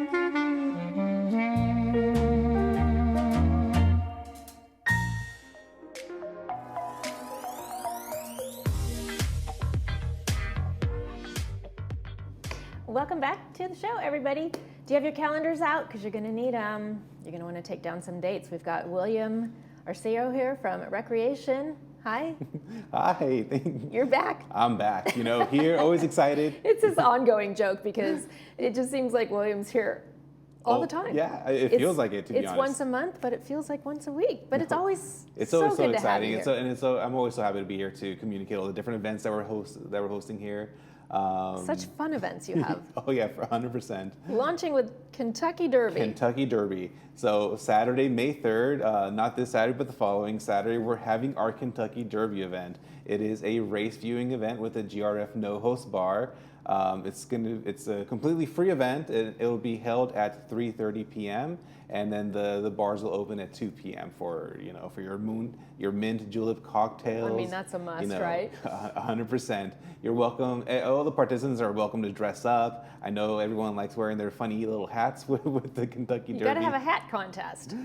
Welcome back to the show, everybody. Do you have your calendars out? Because you're going to need them. You're going to want to take down some dates. We've got William Arceo here from Recreation. Hi. Hi. You're back. I'm back. You know, here, always excited. It's this ongoing joke because it just seems like William's here all the time. Yeah, it feels like it, to be honest. It's once a month, but it feels like once a week. But it's always so good exciting. To have you here. I'm always so happy to be here to communicate all the different events that we're hosting here. Such fun events you have. Oh yeah, for 100%. Launching with Kentucky Derby. Kentucky Derby. So Saturday, May 3rd, not this Saturday, but the following Saturday, we're having our Kentucky Derby event. It is a race viewing event with a GRF no-host bar. It's a completely free event. It'll be held at 3:30 p.m. and then the bars will open at 2 p.m. for your mint julep cocktails. I mean, that's a must, right? 100%. You're welcome. All the participants are welcome to dress up. I know everyone likes wearing their funny little hats with the Kentucky Derby. You got to have a hat contest.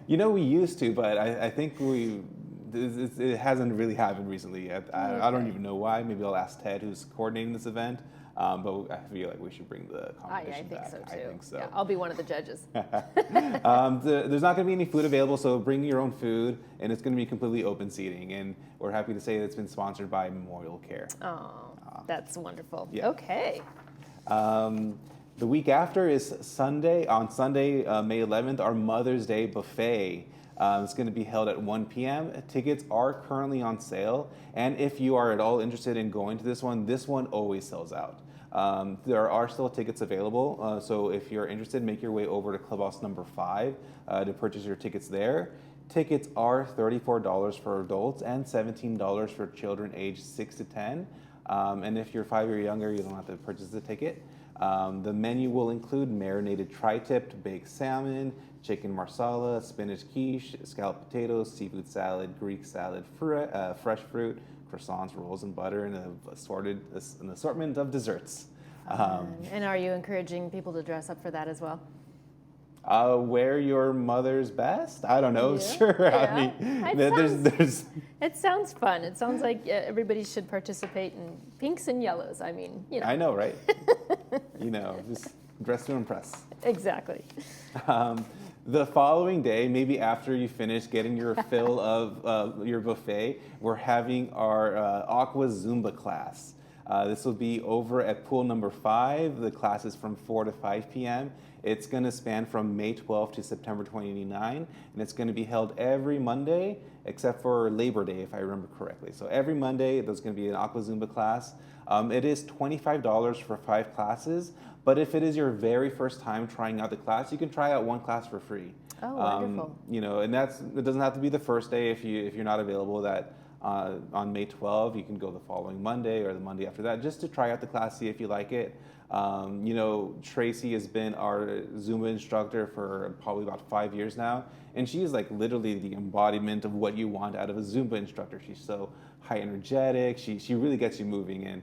We used to, but I think it hasn't really happened recently yet. I don't even know why. Maybe I'll ask Ted, who's coordinating this event. But I feel like we should bring the competition back. I think so too. Yeah, I'll be one of the judges. There's not going to be any food available, so bring your own food, and it's going to be completely open seating. And we're happy to say that it's been sponsored by Memorial Care. Oh, that's wonderful. Yeah. Okay. The week after is Sunday. On Sunday, May 11th, our Mother's Day buffet. It's going to be held at 1 p.m. Tickets are currently on sale, and if you are at all interested in going to this one always sells out. There are still tickets available, so if you're interested, make your way over to Clubhouse number 5 to purchase your tickets there. Tickets are $34 for adults and $17 for children aged 6 to 10. And if you're 5 or younger, you don't have to purchase the ticket. The menu will include marinated tri-tipped baked salmon, chicken marsala, spinach quiche, scalloped potatoes, seafood salad, Greek salad, fresh fruit, croissants, rolls, and butter, and an assortment of desserts. And are you encouraging people to dress up for that as well? Wear your mother's best? I don't know. Yeah. Sure. Yeah. I mean, It sounds fun. It sounds like everybody should participate in pinks and yellows. I mean, I know, right? Just dress to impress. Exactly. The following day, maybe after you finish getting your fill of your buffet, we're having our Aqua Zumba class. This will be over at pool number 5. The class is from 4 to 5 p.m. It's going to span from May 12th to September 29, and it's going to be held every Monday except for Labor Day, if I remember correctly. So every Monday, there's going to be an Aqua Zumba class. It is $25 for 5 classes, but if it is your very first time trying out the class, you can try out one class for free. Oh, wonderful. And it doesn't have to be the first day if you're not available on May 12th. You can go the following Monday or the Monday after that just to try out the class, see if you like it. Tracy has been our Zumba instructor for probably about 5 years now, and she is like literally the embodiment of what you want out of a Zumba instructor. She's so high energetic. She really gets you moving, and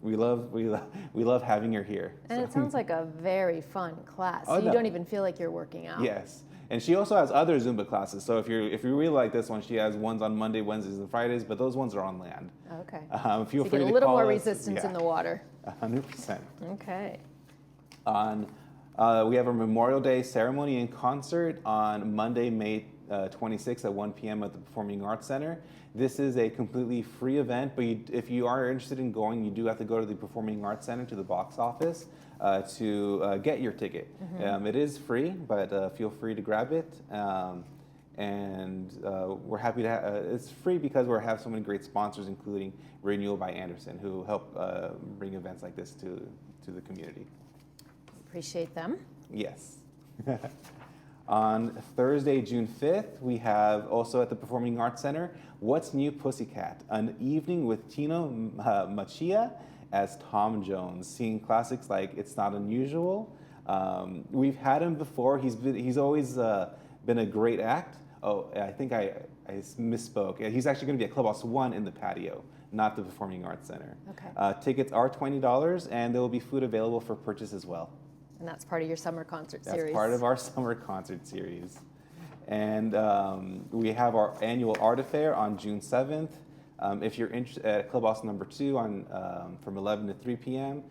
we love having her here. And it sounds like a very fun class. Oh, You don't even feel like you're working out. Yes. And she also has other Zumba classes. So if you really like this one, she has ones on Monday, Wednesdays, and Fridays, but those ones are on land. Okay. Feel so free you get to a little call more us. resistance in the water. 100%. Okay. We have a Memorial Day ceremony and concert on Monday, May 26th at 1 p.m. at the Performing Arts Center. This is a completely free event, but if you are interested in going, you do have to go to the Performing Arts Center, to the box office, to get your ticket. Mm-hmm. It is free, but feel free to grab it. We're happy to it's free because we have so many great sponsors, including Renewal by Anderson, who help bring events like this to the community. Appreciate them. Yes. On Thursday, June 5th, we have also at the Performing Arts Center, What's New Pussycat? An evening with Tino Machia as Tom Jones, singing classics like It's Not Unusual. We've had him before. He's always been a great act. Oh, I think I misspoke. He's actually going to be at Clubhouse 1 in the patio not the Performing Arts Center. Okay. Tickets are $20, and there will be food available for purchase as well. And that's part of your summer concert series. That's part of our summer concert series. And we have our annual art affair on June 7th. If you're interested at Club Austin number 2 from 11 to 3 p.m.,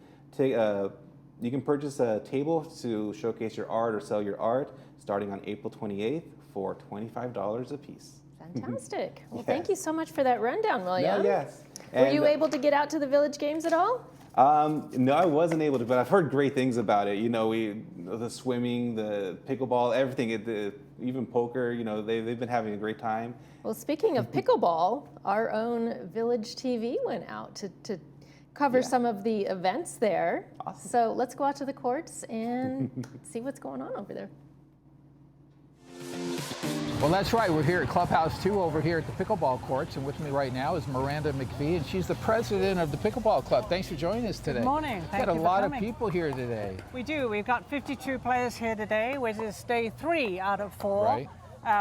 you can purchase a table to showcase your art or sell your art starting on April 28th for $25 a piece. Fantastic. Well, Yes. Thank you so much for that rundown, William. No, yes. Were you able to get out to the Village Games at all? No, I wasn't able to, but I've heard great things about it. You know, the swimming, the pickleball, everything, even poker, you know, they've been having a great time. Well, speaking of pickleball, our own Village TV went out to cover some of the events there. Awesome. So let's go out to the courts and see what's going on over there. Well, that's right. We're here at Clubhouse 2 over here at the pickleball courts, and with me right now is Miranda McVie, and she's the president of the Pickleball Club. Thanks for joining us today. Good morning. We've Thank got you a for lot of coming. people here today. We do. We've got 52 players here today, which is day 3 out of 4. Right.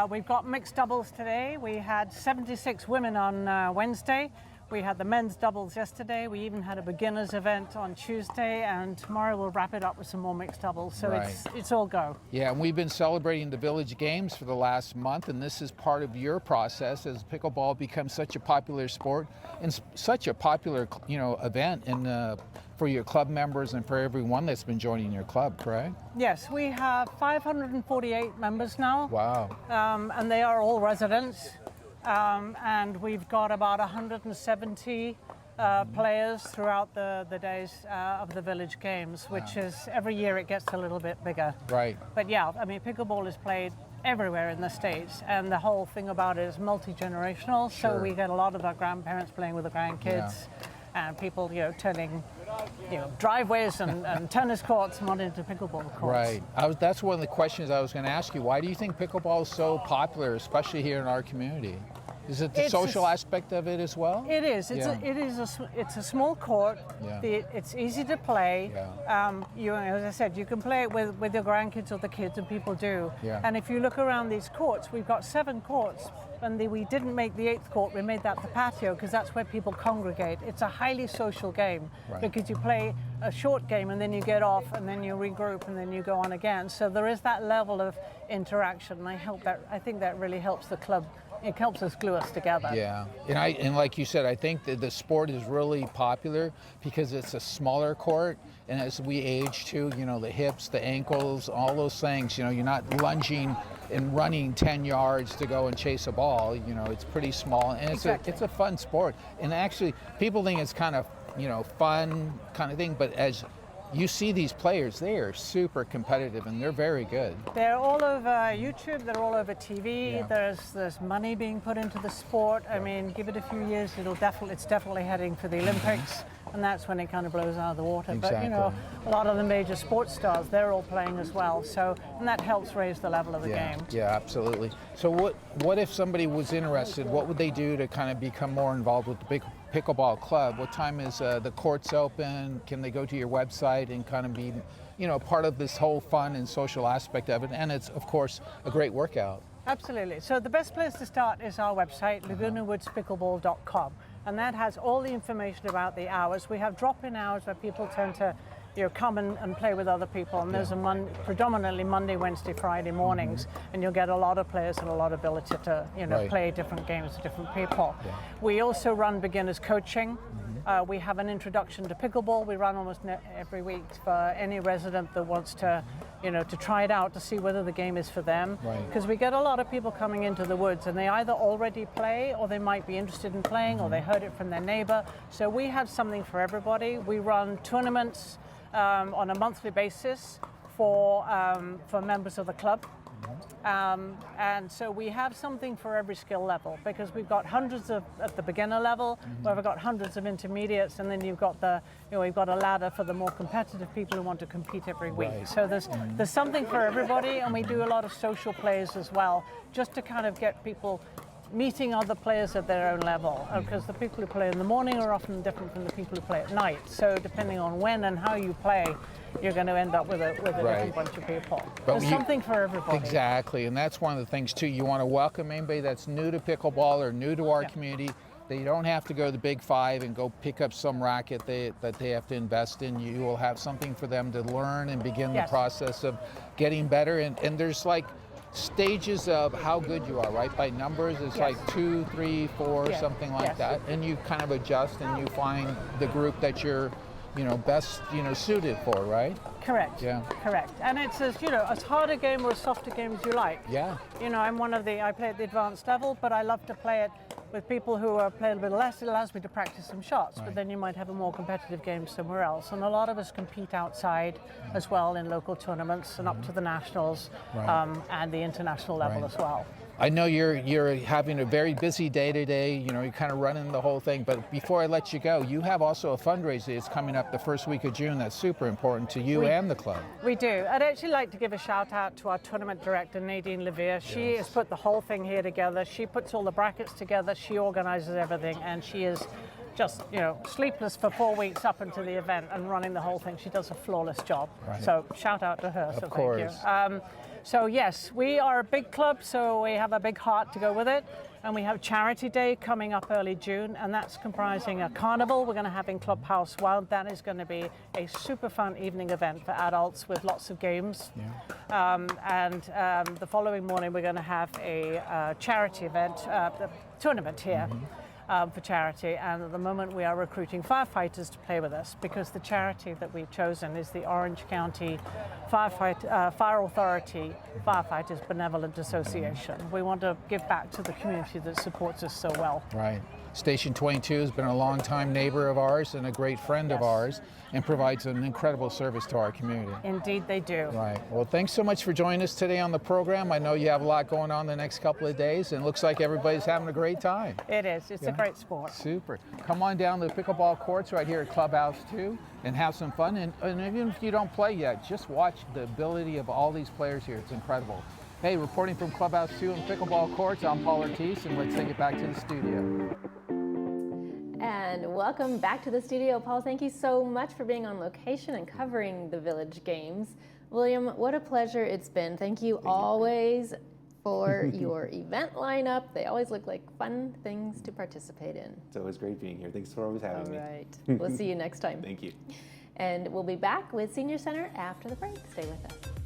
We've got mixed doubles today. We had 76 women on Wednesday. We had the men's doubles yesterday. We even had a beginners event on Tuesday, and tomorrow we'll wrap it up with some more mixed doubles. So Right. it's all go. Yeah, and we've been celebrating the Village Games for the last month, and this is part of your process as pickleball becomes such a popular sport and such a popular, event for your club members and for everyone that's been joining your club, correct? Yes, we have 548 members now. Wow. And they are all residents. And we've got about 170 players throughout the days of the Village Games, which is every year it gets a little bit bigger. Right. But yeah, I mean, pickleball is played everywhere in the States, and the whole thing about it is multi-generational. Sure. So we get a lot of our grandparents playing with the grandkids, and people, turning, driveways and tennis courts and into pickleball courts. Right. That's one of the questions I was going to ask you. Why do you think pickleball is so popular, especially here in our community? Is it the It's social aspect of it as well? It is. Yeah. It's a small court. Yeah. It's easy to play. Yeah. As I said, you can play it with your grandkids or the kids, and people do. Yeah. And if you look around these courts, we've got 7 courts. And we didn't make the 8th court. We made that the patio because that's where people congregate. It's a highly social game because you play a short game and then you get off and then you regroup and then you go on again. So there is that level of interaction. And I think that really helps the club. It helps us glue us together. Yeah, and like you said, I think that the sport is really popular because it's a smaller court, and as we age too, the hips, the ankles, all those things, you're not lunging and running 10 yards to go and chase a ball. It's pretty small, and it's a fun sport. And actually, people think it's kind of fun kind of thing, but as you see these players, they are super competitive and they're very good. They're all over YouTube, they're all over TV, Yeah. there's money being put into the sport. I mean, give it a few years, it's definitely heading for the Olympics, and that's when it kind of blows out of the water. Exactly. But a lot of the major sports stars, they're all playing as well, and that helps raise the level of the game. Yeah, absolutely. So what if somebody was interested, what would they do to kind of become more involved with the Pickleball Club? What time is the courts open? Can they go to your website and kind of be, part of this whole fun and social aspect of it? And it's, of course, a great workout. Absolutely. So the best place to start is our website, lagunawoods.pickleball.com, and that has all the information about the hours. We have drop-in hours where people tend to come and play with other people, and those are predominantly Monday, Wednesday, Friday mornings, and you'll get a lot of players and a lot of ability to play different games with different people. Yeah. We also run beginners coaching. We have an introduction to pickleball. We run almost every week for any resident that wants to try it out to see whether the game is for them. Because we get a lot of people coming into the woods and they either already play or they might be interested in playing or they heard it from their neighbor. So we have something for everybody. We run tournaments on a monthly basis for members of the club. And so we have something for every skill level because we've got hundreds at the beginner level, where we've got hundreds of intermediates, and then you've got we've got a ladder for the more competitive people who want to compete every week. Right. So there's something for everybody, and we do a lot of social plays as well, just to kind of get people meeting other players at their own level, because the people who play in the morning are often different from the people who play at night. So depending on when and how you play, you're going to end up with a different bunch of people. But There's something for everybody. Exactly, and that's one of the things too. You want to welcome anybody that's new to pickleball or new to our community. They don't have to go to the Big Five and go pick up some racket that they have to invest in. You will have something for them to learn and begin the process of getting better. And there's like stages of how good you are, right? By numbers, it's like 2, 3, 4, something like that. And you kind of adjust and you find the group that you're, best, suited for, right? Correct. Yeah. Correct. And it's as hard a game or as soft a game as you like. Yeah. I play at the advanced level, but I love to play it with people who play a little bit less. It allows me to practice some shots, but then you might have a more competitive game somewhere else. And a lot of us compete outside as well in local tournaments and up to the nationals and the international level as well. I know you're having a very busy day today. You're kind of running the whole thing. But before I let you go, you have also a fundraiser that's coming up the first week of June that's super important to you and the club. We do. I'd actually like to give a shout out to our tournament director, Nadine Levere. She has put the whole thing here together. She puts all the brackets together. She organizes everything, and she is just, sleepless for 4 weeks up into the event and running the whole thing. She does a flawless job. Right. So shout out to her. Of course. Thank you. So yes, we are a big club, so we have a big heart to go with it. And we have Charity Day coming up early June, and that's comprising a carnival we're going to have in Clubhouse Wild. That is going to be a super fun evening event for adults with lots of games. Yeah. The following morning we're going to have a charity event, the tournament here. For charity, and at the moment we are recruiting firefighters to play with us because the charity that we've chosen is the Orange County Fire Authority Firefighters Benevolent Association. We want to give back to the community that supports us so well. Right. Station 22 has been a long-time neighbor of ours and a great friend of ours and provides an incredible service to our community. Indeed they do. Right. Well, thanks so much for joining us today on the program. I know you have a lot going on the next couple of days, and it looks like everybody's having a great time. It is. It's a great sport. Super. Come on down to the pickleball courts right here at Clubhouse 2 and have some fun. And even if you don't play yet, just watch the ability of all these players here. It's incredible. Hey, reporting from Clubhouse 2 and pickleball courts, I'm Paul Ortiz, and let's take it back to the studio. And welcome back to the studio. Paul, thank you so much for being on location and covering the Village Games. William, what a pleasure it's been. Thank you always for your event lineup. They always look like fun things to participate in. It's always great being here. Thanks for always having me. All right. We'll see you next time. Thank you. And we'll be back with Senior Center after the break. Stay with us.